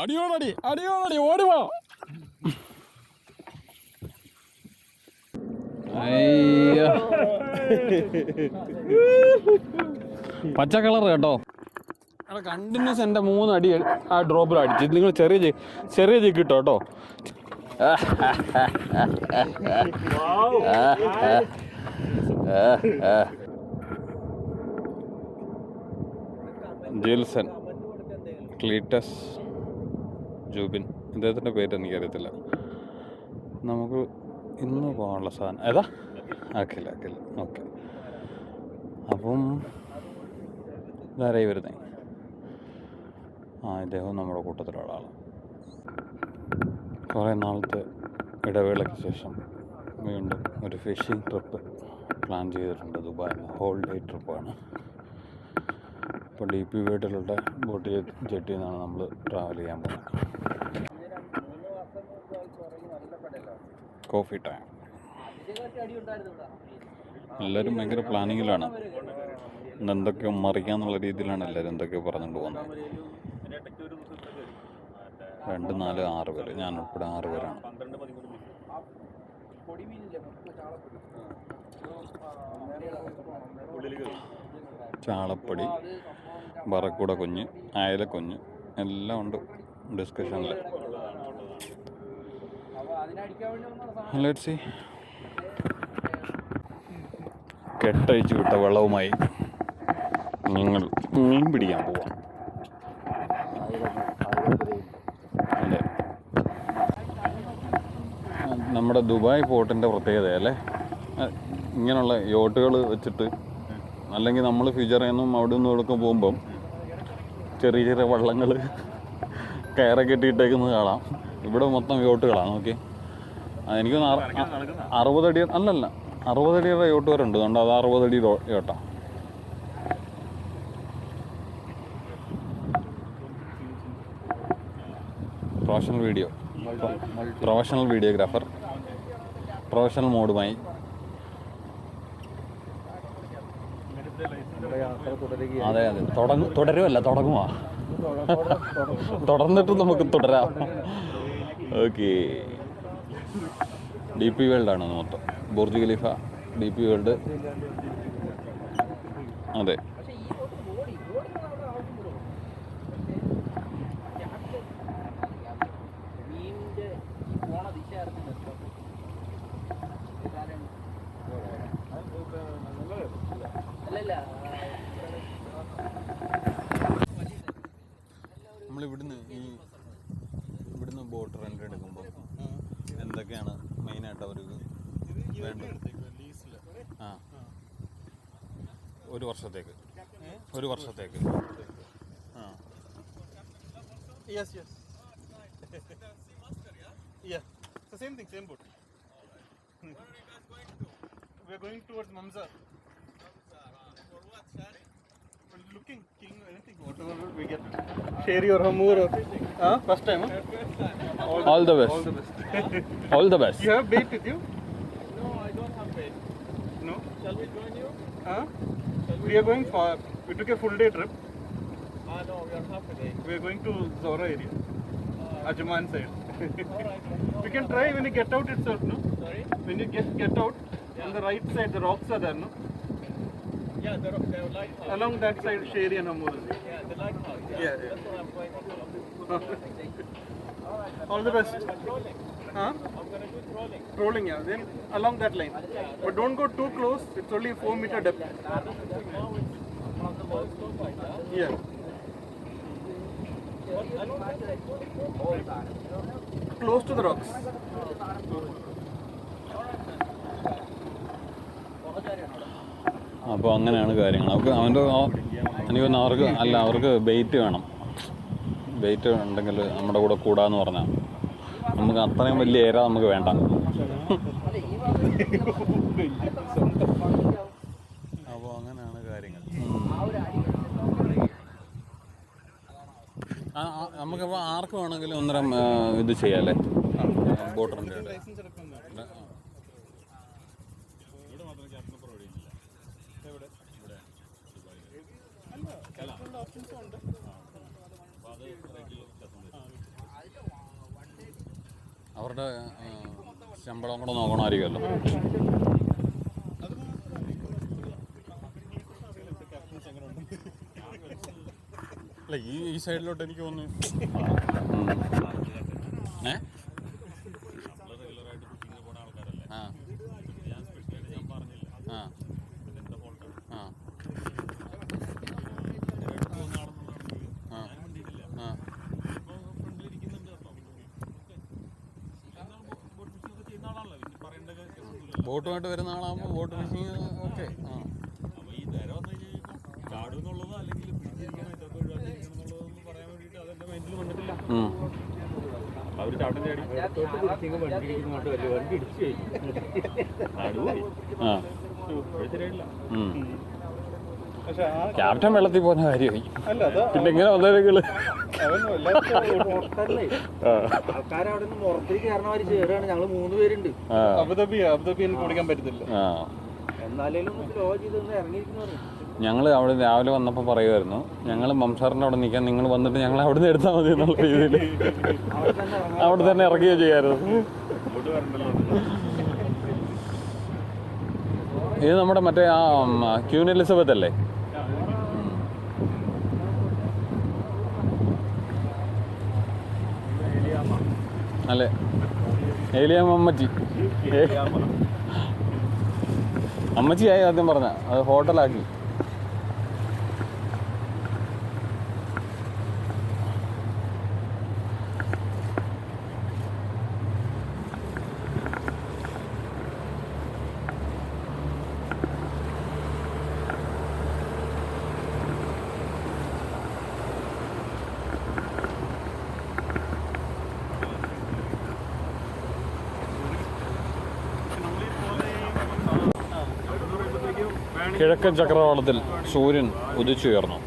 അടിയോടടി അടിയോടടി ഓടുവാ. പച്ച കളർ കേട്ടോ. കണ്ടിന്യൂസ് എൻ്റെ 3 അടി ആ ഡ്രോപ്പിൽ അടിച്ച്. നിങ്ങൾ ചെറിയ ജി കിട്ടോ കേട്ടോ. ജിൽസൺ ക്ലീറ്റസ് ജൂബിൻ, ഇദ്ദേഹത്തിൻ്റെ പേര് എനിക്കറിയത്തില്ല. നമുക്ക് ഇന്ന് പോകാനുള്ള സാധനം ഏതാ? ആക്കില്ല. ഓക്കെ, അപ്പം ഇതാരായി വരുന്നേ? ഇദ്ദേഹം നമ്മുടെ കൂട്ടത്തിലുള്ള ആളാണ്. കുറേ നാളത്തെ ഇടവേളയ്ക്ക് ശേഷം വീണ്ടും ഒരു ഫിഷിംഗ് ട്രിപ്പ് പ്ലാൻ ചെയ്തിട്ടുണ്ട്. ദുബായിൽ ഹോൾ ഡേ ട്രിപ്പാണ്. ഇപ്പോൾ DP വീട്ടിലുള്ള ബോട്ട് ജെട്ടിയിൽ നിന്നാണ് നമ്മൾ ട്രാവൽ ചെയ്യാൻ പോകുന്നത്. Coffee time. എല്ലാവരും ഭയങ്കര പ്ലാനിങ്ങിലാണ്. എന്തൊക്കെയോ മറിക്കാന്നുള്ള രീതിയിലാണ് എല്ലാവരും എന്തൊക്കെയോ പറഞ്ഞുകൊണ്ട് പോകുന്നത്. 2, 4, 6 പേര്, ഞാൻ ഉൾപ്പെടെ 6 പേരാണ്. ചാളപ്പൊടി, ബറക്കൂട കുഞ്ഞ്, അയലക്കുഞ്ഞ് എല്ലാം ഉണ്ട് ഡിസ്കഷനിൽ. Let's see. കെട്ടഴിച്ചു വിട്ട വെള്ളവുമായി നിങ്ങൾ മീൻ പിടിക്കാൻ പോവാം. അതെ, നമ്മുടെ ദുബായ് പോർട്ടിൻ്റെ പ്രത്യേകതയല്ലേ ഇങ്ങനെയുള്ള യോട്ടുകൾ വെച്ചിട്ട്. അല്ലെങ്കിൽ നമ്മൾ ഫ്യൂച്ചറിൽ നിന്നും അവിടെ നിന്നും ഇവിടെയൊക്കെ പോകുമ്പം ചെറിയ വള്ളങ്ങൾ കയറൊക്കെ കെട്ടിയിട്ടേക്കുന്നത് കാണാം. ഇവിടെ മൊത്തം യോട്ടുകളാണ്. നോക്കി, എനിക്ക് 60 അടി അല്ലല്ല 60 അടിയുടെ യോട്ട് വരെ ഉണ്ട്. അതുകൊണ്ട് അത് 60 അടി യോട്ടാ. പ്രൊഫഷണൽ വീഡിയോഗ്രാഫർ, പ്രൊഫഷണൽ മോഡുമായി അതെ തുടരുമല്ല, തുടങ്ങുവാ. തുടർന്നിട്ട് നമുക്ക് തുടരാം. ഓക്കെ, DP വേൾഡാണ് മൊത്തം. Burj Khalifa, DP world. അതെ, ഇവിടുന്ന് ബോട്ട് റെൻ്റ് എടുക്കുമ്പോൾ എന്തൊക്കെയാണ് മെയിനായിട്ട് അവർക്ക് വേണ്ടത്? ഒരു വർഷത്തേക്ക് Yeah, it's the same thing, same boat. We are going towards Mamza. For what, sir? We're looking, king, anything, whatever we get. Sherry or Hamur or first time, huh? All the best. All the best. You have bait with you? No, I don't have bait. No? Shall we join you? We are going far. We took a full day trip. No, we are half a day. We are going to Zora area, Ajman side. Alright. We can try when you get out itself, no? Sorry? When you get out, on the right side the rocks are there, no? Yeah, the lighthouse. Along that side, Sherry and Hamur. Yeah, the lighthouse. Yeah. That's what I'm going to do. All the best. Trolling. Huh? I'm going to do trolling. Trolling, yeah. Then along that line. But don't go too close. It's only 4 meter depth. Now it's from the most so far, Yeah. I don't have that. Close to the rocks. അപ്പോൾ അങ്ങനെയാണ് കാര്യങ്ങൾ. അവർക്ക് എനിക്ക് തോന്നുന്നു അവർക്ക് bait വേണം. Bait ഉണ്ടെങ്കിൽ നമ്മുടെ കൂടെ കൂടാന്ന് പറഞ്ഞാൽ നമുക്ക് അത്രയും വലിയ ഏര നമുക്ക് വേണ്ട. അപ്പോൾ അങ്ങനെയാണ് കാര്യങ്ങൾ. നമുക്കപ്പോൾ ആർക്ക് വേണമെങ്കിലും ഒന്നരം ഇത് ചെയ്യാമല്ലേ, ബോട്ട് റെൻ്റ്. അവരുടെ ശമ്പളം കൂടെ നോക്കണമായിരിക്കുമല്ലോ. അല്ല ഈ സൈഡിലോട്ട് എനിക്ക് തോന്നുന്നു ആ ആ ആ ബോട്ടുമായിട്ട് വരുന്ന ആളാകുമ്പോൾ ബോട്ട് ഫിഷിങ് ഓക്കെ. ആ ഈ നേരെ വന്നു കഴിഞ്ഞാൽ ചാടും എന്നുള്ളതോ അല്ലെങ്കിൽ പിടിച്ചിരിക്കണം ഇതൊക്കെ ഒഴിവാക്കിയിരിക്കണം എന്നുള്ളതൊന്നും പറയാൻ വേണ്ടിയിട്ട് അതെൻ്റെ മൈൻഡിൽ വന്നിട്ടില്ല. അവർ ചാട്ടം ചാടി വണ്ടി ഇടിക്കുന്നുണ്ട്, വലിയ വണ്ടി ഇടിച്ചു കഴിഞ്ഞു നടുവായി ശരിയായില്ല. പക്ഷെ ആ ക്യാപ്റ്റൻ വെള്ളത്തിൽ പോകുന്ന കാര്യമായി. അല്ല അതാ പിന്നെ ഇങ്ങനെ വന്നേരങ്ങള് അവൻ വല്ലാത്ത ആൾക്കാരവിടെ നിന്ന് പുറത്തേക്ക് കയറണമാതിരി ചേരാണ്. ഞങ്ങൾ 3 പേരുണ്ട്. അബുദാബിയിൽ കുടിക്കാൻ പറ്റത്തില്ല. എന്നാലും സ്ലോ ചെയ്തൊന്ന് ഇറങ്ങിയിരിക്കുന്നു. ഞങ്ങൾ അവിടെ രാവിലെ വന്നപ്പോൾ പറയുമായിരുന്നു ഞങ്ങൾ മംസാറിൻ്റെ അവിടെ നിൽക്കാൻ, നിങ്ങൾ വന്നിട്ട് ഞങ്ങൾ അവിടെ നിന്ന് എടുത്താൽ മതി എന്നുള്ള രീതിയിൽ അവിടെ തന്നെ ഇറങ്ങുകയോ ചെയ്യാമായിരുന്നു. ഇത് നമ്മുടെ മറ്റേ ആ ക്യൂൻ എലിസബത്ത് അല്ലേ? അല്ലേ, ഏലിയാമ്മ അമ്മച്ചി. അമ്മച്ചിയായി ആദ്യം പറഞ്ഞ, അത് ഹോട്ടലാക്കി. കിഴക്കൻ ചക്രവാളത്തിൽ സൂര്യൻ ഉദിച്ചുയർന്നു.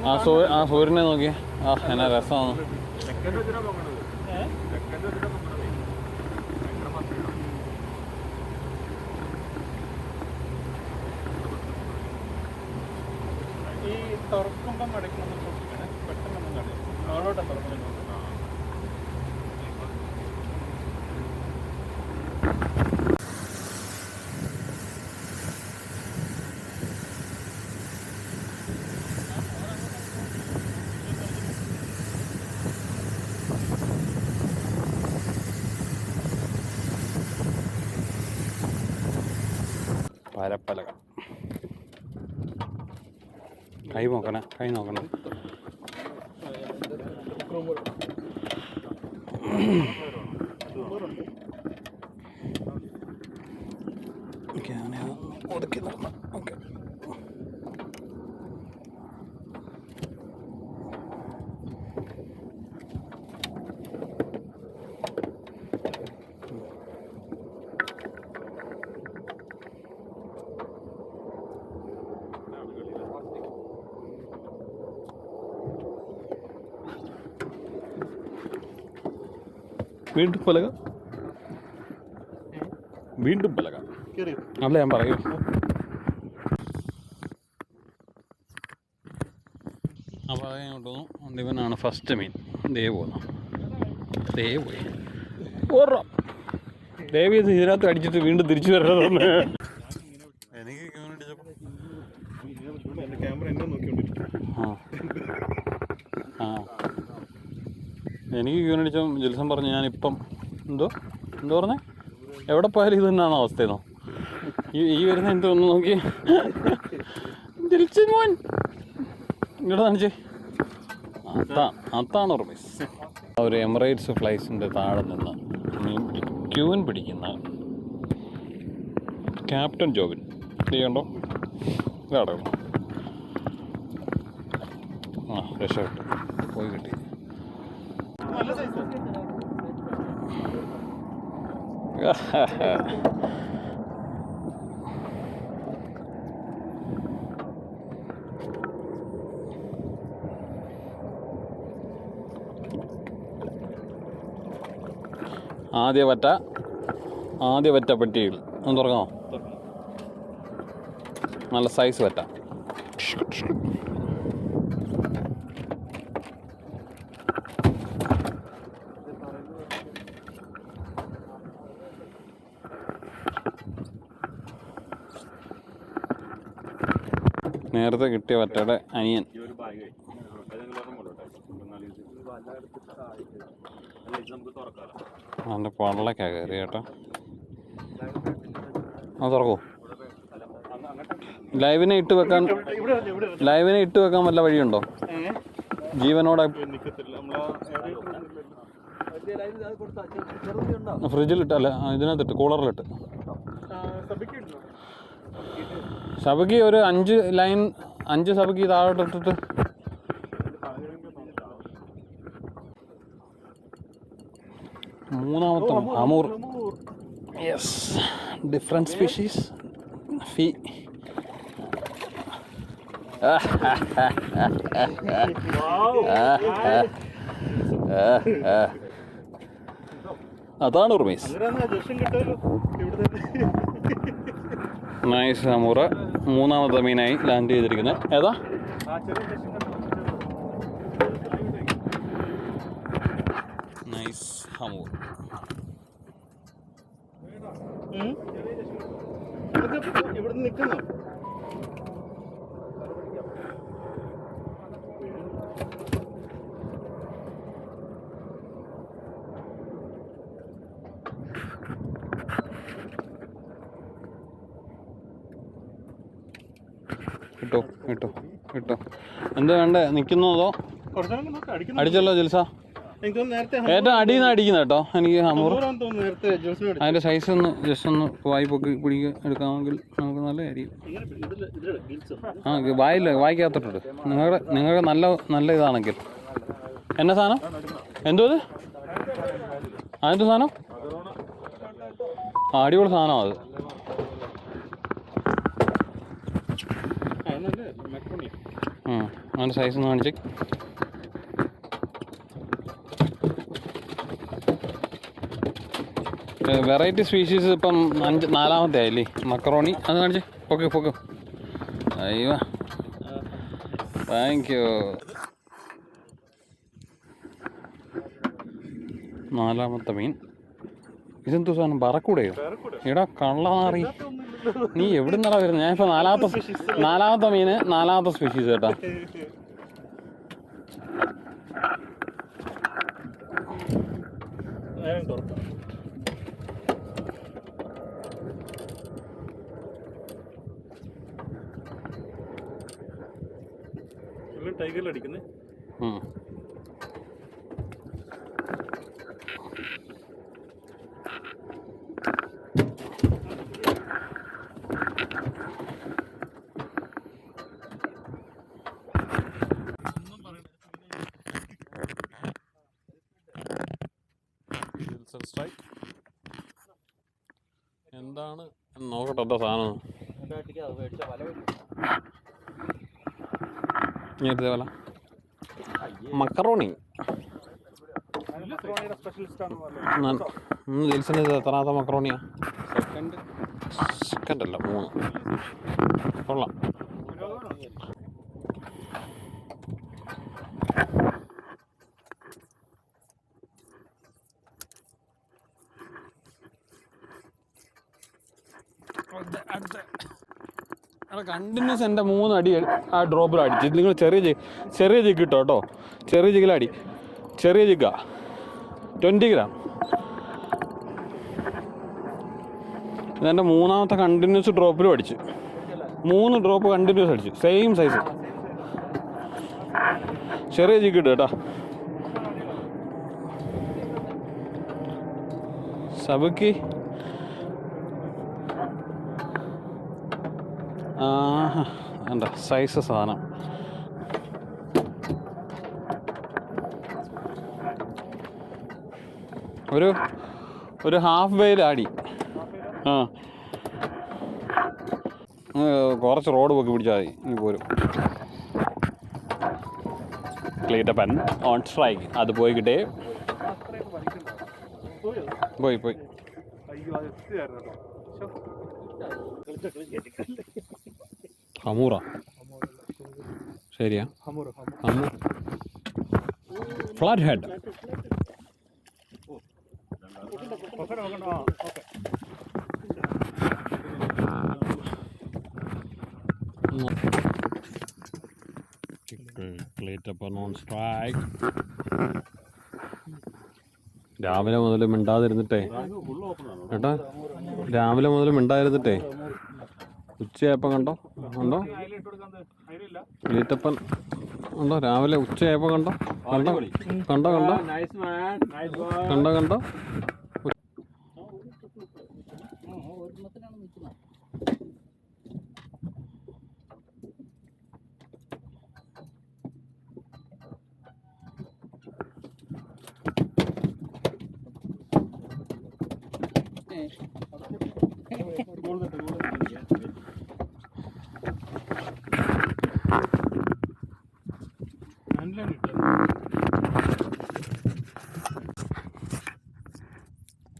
ആ സൂര്യനെ നോക്കിയേ, ആ എന്നാ രസമാണ്. ഈ തുറക്കുമ്പം അടയ്ക്കുന്നത് സൂക്ഷിക്കണേ, പെട്ടെന്നൊന്നും കാണില്ല. അവളോട്ട് തുറക്കുന്നു. പരപ്പലക. കൈ നോക്കണേ, കൈ നോക്കണം. ഒതുക്കി നിർത്താം. ഓക്കെ, വീണ്ടും പലക, വീണ്ടും പലക. അല്ല ഞാൻ പറയൂ. അപ്പോൾ അത് ഞാൻ കൊണ്ടുവന്നു. ഇവനാണ് ഫസ്റ്റ് മീൻ. ദേ പോന്നു, ദേ പോയി. ഓർമ്മ ദേവി ഇതിനകത്ത് അടിച്ചിട്ട് വീണ്ടും തിരിച്ചു വരണമെന്ന് എനിക്ക് ക്യാമറ എന്നെ നോക്കിക്കൊണ്ടിരിക്കും. എനിക്ക് ക്യൂനടിച്ച ജിൽസൺ പറഞ്ഞു ഞാനിപ്പം എന്തോ പറഞ്ഞേ, എവിടെ പോയാലും ഇത് തന്നെയാണ് അവസ്ഥയെന്നോ. ഈ വരുന്ന എന്തോന്ന് നോക്കി ജിൽസൺ മോൻ ഇങ്ങോട്ട് കാണിച്ചേ. അതാണ് ഓർമ്മസ്. ഒരു എമിറേറ്റ്സ് ഫ്ലൈറ്റ്സിൻ്റെ താഴെ നിന്ന് മീൻ ക്യൂൻ പിടിക്കുന്ന ക്യാപ്റ്റൻ ജോബിൻ ചെയ്യണ്ടോ ഇതാടോ. രക്ഷപ്പെട്ടു, പോയി കിട്ടി. ആദ്യ വറ്റ പെട്ടിയിൽ ഒന്ന് തുറക്കാമോ? നല്ല സൈസ് വറ്റ. നേരത്തെ കിട്ടിയ വറ്റയുടെ അനിയൻ. ഈ ഒരു ബാഗ് ഏതെങ്കിലും കൊണ്ടോട്ടെ. എന്നാലും ഇത് അല്ല, ഇത് നമുക്ക് തുറക്കാലോ. അവൻ്റെ പള്ളക്കാ കയറി കേട്ടോ. അത് തുറക്കൂ. ലൈവിനെ ഇട്ട് വെക്കാൻ വല്ല വഴിയുണ്ടോ? ജീവനോടെ ഫ്രിഡ്ജിലിട്ട് അല്ല ഇതിനകത്തിട്ട് കൂളറിലിട്ട് സബക്കി ഒരു 5 സബക്കി താഴോട്ട് ഇട്ടിട്ട് മൂന്നാമത്തെ അമൂർ. യെസ്, ഡിഫറെൻറ്റ് സ്പീഷീസ് ഫീ. അതാണ് ഉർമീസ്. നൈസ് അമൂറ മൂന്നാമത്തെ മീനായി ലാൻഡ് ചെയ്തിരിക്കുന്നത്. ഏതാ? നൈസ് ഹമൂർ. ഇവിടെ നിൽക്കുന്നു. കിട്ടോ എന്താ വേണ്ടേ? നിൽക്കുന്നതോ? അടിച്ചല്ലോ ജിൽസ. ഏറ്റവും അടിയിൽ നിന്ന് അടിക്കുന്ന കേട്ടോ എനിക്ക് ഹമൂർ. അതിൻ്റെ സൈസ് ഒന്ന് ജസ്റ്റ് ഒന്ന് വായി പൊക്കി പിടിക്കുക എടുക്കാമെങ്കിൽ നമുക്ക് നല്ലതായിരിക്കും. വായിക്കകത്തിട്ടുണ്ട് നിങ്ങൾക്ക് നല്ല ഇതാണെങ്കിൽ. എന്നാ സാധനം? എന്തോ ഇത്? അതിൻ്റെ സാധനം അടിപൊളി സാധനമാണ് അത്. അതിൻ്റെ സൈസ് ഒന്ന് കാണിച്ച്. വെറൈറ്റി സ്പീഷീസ് ഇപ്പം 4ാമത്തെ ആയില്ലേ മക്കറോണി. അത് കാണിച്ച് പൊക്ക്. അയ്യോ താങ്ക് യു. 4ാമത്തെ മീൻ. ഇതെന്തോ സാധനം? ബറക്കൂടെയോ? എടാ കള്ളമാറി, നീ എവിടെ നിന്നാ വരുന്നത്? ഞാനിപ്പോൾ 4ാമത്തെ മീന് 4ാമത്തെ സ്പീഷീസ് കേട്ടാ. ടൈഗറിലടിക്കുന്നേ. എന്താണ് നോക്കട്ടെ എന്താ സാധനം. വല മക്കറോണി. ജിൽസിന് എത്രാമത്തെ മക്കറോണിയാ? സെക്കൻഡ് അല്ല 3. കൊള്ളാം. കണ്ടിന്യൂസ് എൻ്റെ 3 അടി ആ ഡ്രോപ്പിൽ അടിച്ച്. നിങ്ങൾ ചെറിയ ജിഗ് കിട്ടോ കേട്ടോ. ചെറിയ ജിഗിലടി. ചെറിയ ജിഗ 20 ഗ്രാം. ഇതെൻ്റെ 3ാമത്തെ കണ്ടിന്യൂസ് ഡ്രോപ്പിലും അടിച്ച്. 3 ഡ്രോപ്പ് കണ്ടിന്യൂസ് അടിച്ച്. Same size. ചെറിയ ജിഗ് ഇട്ട് കേട്ടോ. സബക്കി എന്താ സൈസ് സാധനം. ഒരു ഹാഫ് വെയിൽ ആടി. കുറച്ച് റോഡ് പൊക്കി പിടിച്ചാൽ മതി. ഇനി പോരും. Kleetappan on strike. അത് പോയി കിട്ടേ. പോയി ഹമൂറ. ശരിയാ, ഹമൂർ. Flat head. Kleetappan on strike. രാവിലെ മുതൽ മിണ്ടാതിരുന്നിട്ടേ ഏട്ടാ, രാവിലെ മുതൽ മിണ്ടാതിരുന്നിട്ടേ ഉച്ചയായപ്പം കണ്ടോ ക്ലീറ്റപ്പൻ ഉണ്ടോ? രാവിലെ ഉച്ചയായപ്പോൾ കണ്ടോ കണ്ടോ കണ്ടോ കണ്ടോ കണ്ടോ കണ്ടോ?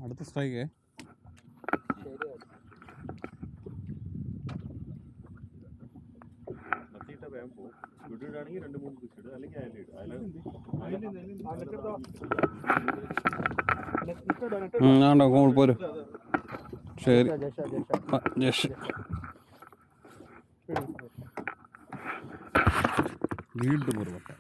അടുത്ത സ്ട്രൈക്ക് ആണ്ടോ പോരും. ശരി ജഷ് വീണ്ടും ഒരു വട്ടം.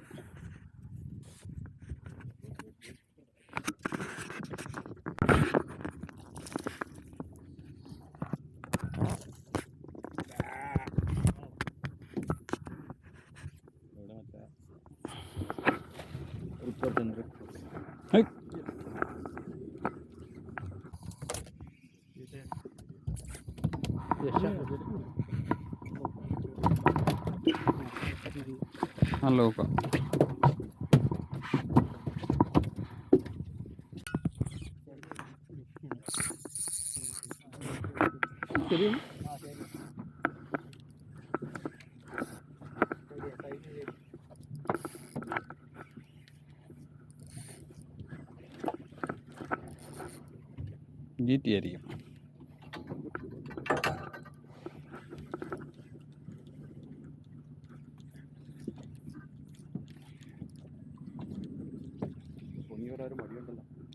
നല്ല നോക്കാം. GT ആയിരിക്കും.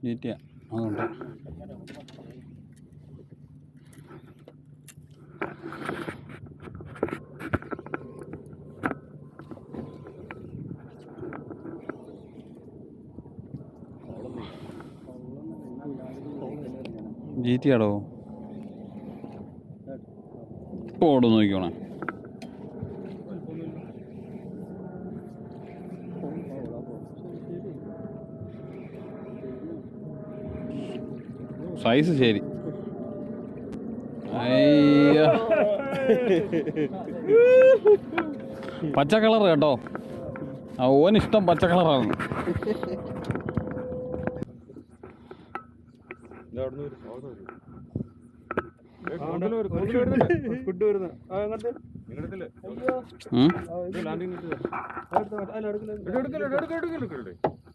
GT അതുകൊണ്ട് GT ആടോ ഇപ്പോൾ ഓടും നോക്കിക്കോണേ. സൈസ് ശരി. അയ്യ പച്ച കളർ കേട്ടോ, ഓനിഷ്ടം പച്ച കളറാണ്.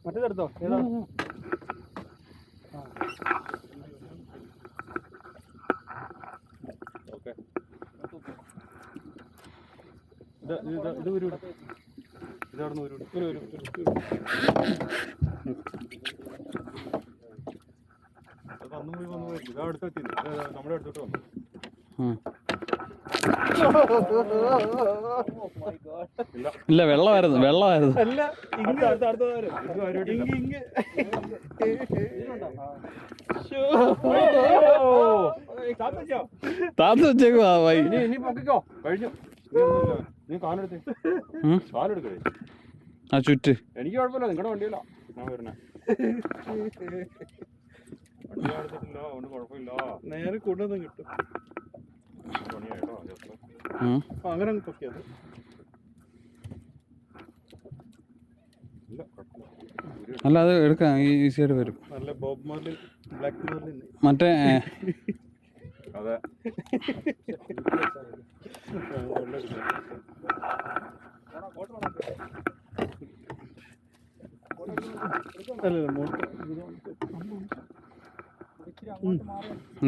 മറ്റേതെടുത്തോ ഏതാ? ഇത് ഒരു ഇതവിടുന്ന് ഒരു നമ്മുടെ അടുത്തോട്ട് വന്നു. ഇല്ല വെള്ളമായിരുന്നു വെള്ളമായിരുന്നു. അല്ല താത്ത വെച്ചേക്കുവാ വൈ. ഇനി പൊക്കിക്കോ, കഴിഞ്ഞു. നീ കാലെടുത്തേ, കാലെടുക്കേ. ആ ചുറ്റ് എനിക്ക് കുഴപ്പമില്ല, നിങ്ങളുടെ വണ്ടിയല്ല ഞാൻ വരണേ. വണ്ടി എടുത്തിട്ടില്ല, അതുകൊണ്ട് കുഴപ്പമില്ല. നേരെ കൊണ്ടുവന്ന് കിട്ടും. പണിയായിട്ടോ അങ്ങനെ അങ്ങ് പൊക്കിയത്. അല്ല അത് എടുക്കാം, ഈസിയായിട്ട് വരും. നല്ല ബോബ് മാർലി, ബ്ലാക്ക് മാർലി മറ്റേ അതെ.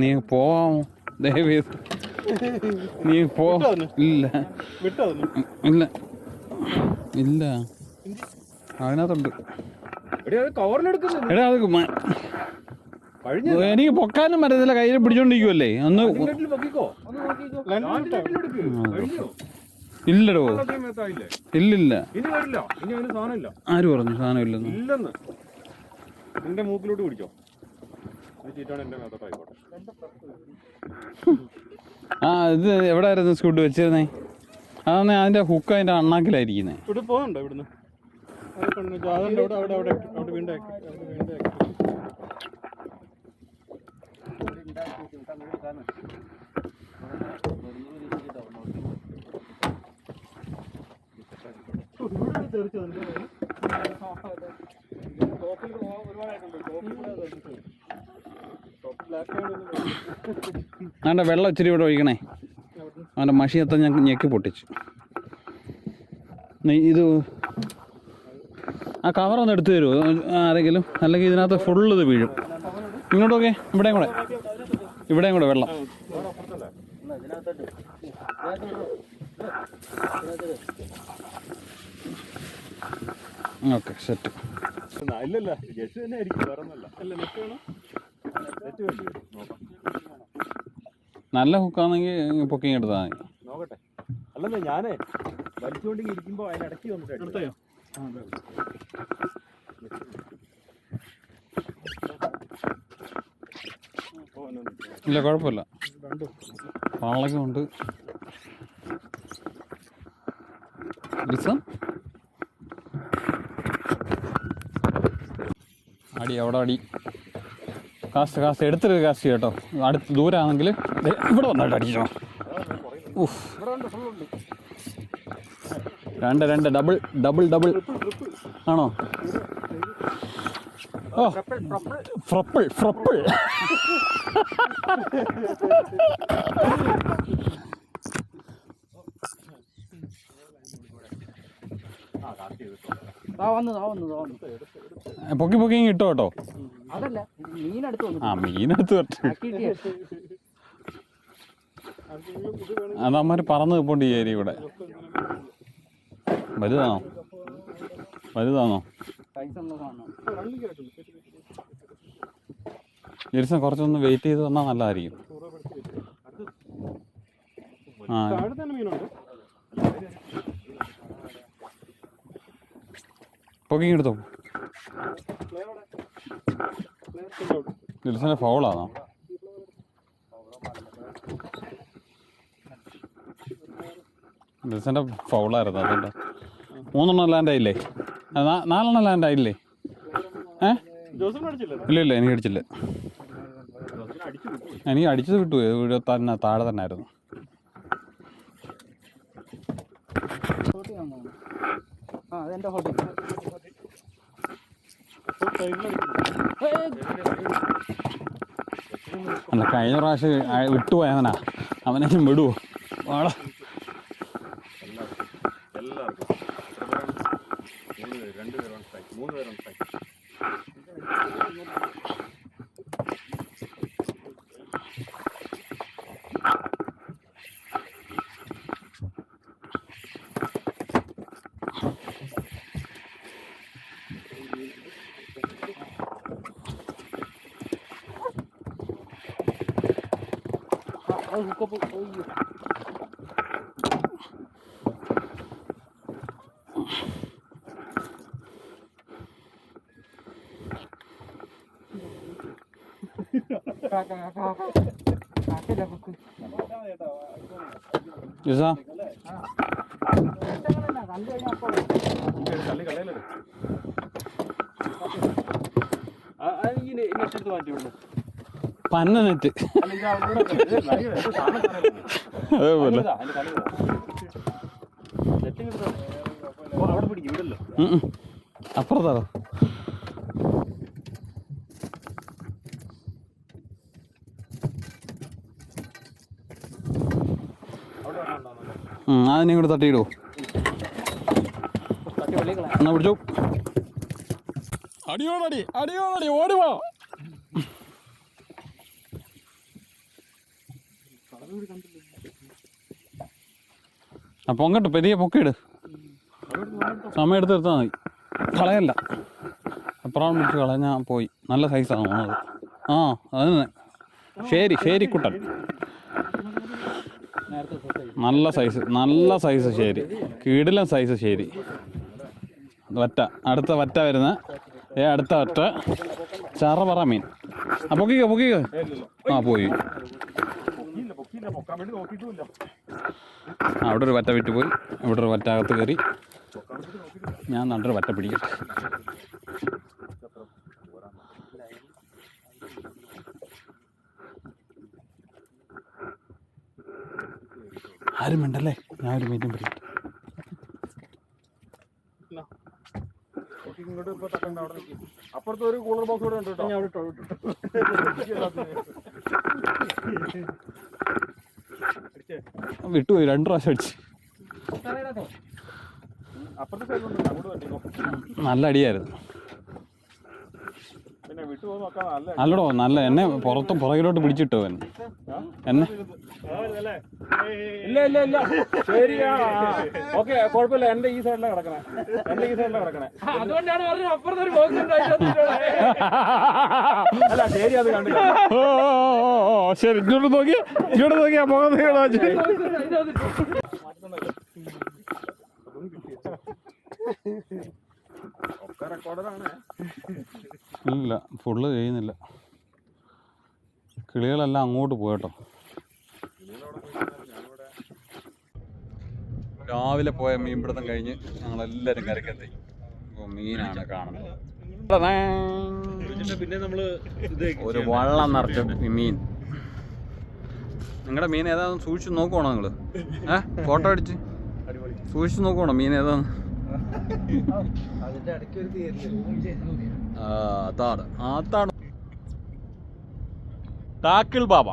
നീ പോവാമോ ദയവ്? നീ പോ. ഇല്ല ഇല്ല ഇല്ല അതിനകത്തുണ്ട്. എടാ അത് എനിക്ക് പൊക്കാനും പറ്റത്തില്ല, കയ്യിൽ പിടിച്ചോണ്ടിരിക്കുവല്ലേ. ഒന്ന് ഇല്ലടോ, വെള്ളത്തിന് മേത്തായില്ലേ? ഇല്ലില്ല. ഇനി വരില്ല, ഇനി അതിന് സാധനമില്ല. ആര് പറഞ്ഞു സാധനം ഇല്ലെന്ന്? ഇല്ലെന്ന്. നിന്റെ മൂക്കിലോട്ട് പിടിച്ചോ, ചീറ്റാണ് എന്റെ മേത്തോട്ടായിക്കോട്ടെ. ആ ഇത് എവിടെ ആയിരുന്നു സ്കൂട്ട് വെച്ചിരുന്നേ? അതാണ് അതിന്റെ ഹുക്ക് അതിന്റെ അണ്ണാക്കിലായിരിക്കുന്നേ. ഇവിടെ പോകുന്നുണ്ടോ ഇവിടുന്ന്? അതുണ്ട് അവിടെ അവിടെ അവിടെ അവിടെ വീണ്ടും അവൻ്റെ വെള്ളം ഇച്ചിരി ഇവിടെ ഒഴിക്കണേ. അവൻ്റെ മഷിയത്തെ ഞാൻ ഞെക്കി പൊട്ടിച്ചു. ഇത് ആ കവറൊന്ന് എടുത്തു തരുമോ ആരെങ്കിലും? അല്ലെങ്കിൽ ഇതിനകത്ത് ഫുള്ള് ഇത് വീഴും. ഇങ്ങോട്ടൊക്കെ ഇവിടെയും കൂടെ വെള്ളം. Okay set. ഇല്ലല്ല, ജസ്റ്റ് തന്നെ ആയിരിക്കും, വേറെ ഒന്നല്ല. അല്ല, നെറ്റ് വേണം, നെറ്റ് വേണ്ടി വരും. നോക്കാം, നല്ല ഹുക്കാണെങ്കിൽ പൊക്കിങ് എടുത്താൽ മതി. നോക്കട്ടെ. അല്ലെന്നേ ഞാനേ വലിച്ചുകൊണ്ട് ഇരിക്കുമ്പോൾ അതിനിടയ്ക്ക് വന്നിട്ട് എടുത്തയോ? ഇല്ല കുഴപ്പമില്ല, പാളൊക്കെ ഉണ്ട്. അടി അവിടെ അടി. കാസ്റ്റ് എടുത്തിട്ട് കാസ്റ്റ് കേട്ടോ. അടുത്ത് ദൂരാണെങ്കിൽ ഇവിടെ വന്നിട്ട് അടിച്ചോ. ഉഫ്, രണ്ട് ഡബിൾ ആണോ? ഓ ഫ്രപ്പിൾ പൊക്കി കിട്ടോ കേട്ടോ. അതല്ല മീനെടുത്ത് ആ മീനെടുത്ത് അതമ്മ പറന്ന് നിൽപ്പുണ്ട് ഈ ഏരിയ ഇവിടെ. വലുതാണോ? ജെറിസൺ കുറച്ചൊന്ന് വെയിറ്റ് ചെയ്ത് വന്നാൽ നല്ലതായിരിക്കും. ആ പൊക്കിങ് എടുത്തോ. ജെറിസന്റെ ഫൗളാണോ? ജെറിസന്റെ ഫൗളായിരുന്നു അതുകൊണ്ട്. 3 ലാൻഡായില്ലേ? 4 ലാൻഡായില്ലേ? ഇല്ല എനിക്ക് അടിച്ചില്ല. എനിക്ക് അടിച്ചത് വിട്ടു. ഇവിടെ തന്നെ താഴെ തന്നെ ആയിരുന്നു. അല്ല കഴിഞ്ഞ പ്രാവശ്യം വിട്ടുപോയവനാ, അവനെ വിടുവോ? വാടാ. പന്ന നെറ്റ് അതേപോലെ അപ്പുറത്താണോ? അതിനെ കൂടെ തട്ടിയിടോ. എന്നാ പിടിച്ചോ. അടിയോടടി ഓടുവോ. ആ പൊങ്ങട്ട് പെരിയ പൊക്കിയിട്. സമയം എടുത്ത് എടുത്താൽ മതി, കളയല്ല. എപ്പോഴാണ് പിടിച്ച് കളഞ്ഞാൽ പോയി. നല്ല സൈസാണ് അത്. ആ അത് തന്നെ. ശരി കുട്ടൻ. നല്ല സൈസ് ശരി, കീടിലൻ സൈസ് ശരി. വറ്റ, അടുത്ത വറ്റ വരുന്ന അടുത്ത വറ്റ ചറ പറ മീൻ. ആ പൊക്കിക്കോ. ആ പോയി. അവിടെ ഒരു വറ്റ വിറ്റ് പോയി. ഇവിടെ ഒരു വറ്റ അകത്ത് കയറി. ഞാൻ നല്ലൊരു വറ്റ പിടിക്കട്ടെ. ആരും വേണ്ടല്ലേ, ഞാനൊരു മീനും പിടിക്കട്ടെ. അപ്പുറത്ത് ഒരു കൂളർ ബോക്സ് കൂടെ ഉണ്ട് കേട്ടോ. ഞാൻ അവിടെ വിട്ടുപോയി, 2 പ്രാവശ്യം അടിച്ച്. അപ്പുറത്തെ സൈഡിലുണ്ട്, അങ്ങോട്ട് തട്ടിക്കോ. നല്ല അടിയായിരുന്നു. പിന്നെ വിട്ടു പോകുന്ന നോക്കാൻ നല്ല നല്ലടോ, നല്ല എന്നെ പുറകിലോട്ട് പിടിച്ചിട്ടോ എന്നെ. ഇല്ല ശരിയാ. ഓക്കെ, കുഴപ്പമില്ല. എന്റെ ഈ സൈഡിലാണ് കിടക്കണേ. അതുകൊണ്ടാണ് പറഞ്ഞത് അപ്പുറത്തെ ഒരു ബോക്സ് അല്ല ശരി, അത് കണ്ടില്ല. ഓ ശരി, ഇങ്ങോട്ട് നോക്കിയാ മുഖം ഒക്കെ റെക്കോർഡറാണ്. ഇല്ല, ഫുള്ള് ചെയ്യുന്നില്ല. കിളികളെല്ലാം അങ്ങോട്ട് പോയട്ടോ. രാവിലെ പോയ മീൻപിടുത്തം കഴിഞ്ഞ് ഞങ്ങളെല്ലാവരും കരക്കെത്തി. അപ്പോൾ മീനാണ് കാണുന്നത്. പിന്നെ നമ്മള് ഒരു വള്ളം നിറച്ച മീൻ. നിങ്ങളുടെ മീൻ ഏതാണെന്ന് സൂക്ഷിച്ച് നോക്കുവാണോ നിങ്ങൾ? ഫോട്ടോ അടിച്ച് സൂക്ഷിച്ച് നോക്കുവാണോ മീൻ ഏതാന്ന്? അതാണ് ടാക്കിൾ ബാബ.